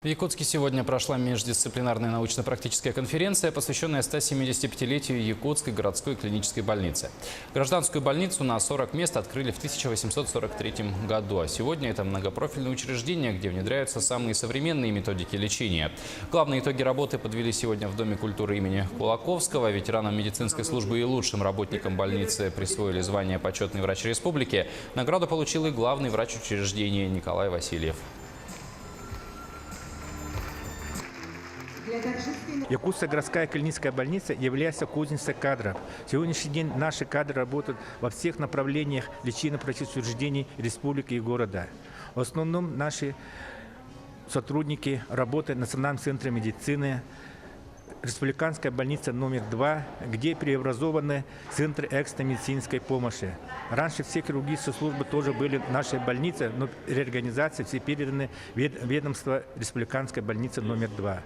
В Якутске сегодня прошла междисциплинарная научно-практическая конференция, посвященная 175-летию Якутской городской клинической больницы. Гражданскую больницу на 40 мест открыли в 1843 году, а сегодня это многопрофильное учреждение, где внедряются самые современные методики лечения. Главные итоги работы подвели сегодня в Доме культуры имени Кулаковского. Ветеранам медицинской службы и лучшим работникам больницы присвоили звание «Почетный врач республики». Награду получил и главный врач учреждения Николай Васильев. Якутская городская клиническая больница является кузницей кадров. В сегодняшний день наши кадры работают во всех направлениях лечебно-практических учреждений республики и города. В основном наши сотрудники работают в Национальном центре медицины, республиканская больница номер 2, где преобразованы центры экстренной медицинской помощи. Раньше все хирургические службы тоже были в нашей больнице, но реорганизации все переданы в ведомство республиканской больницы номер 2.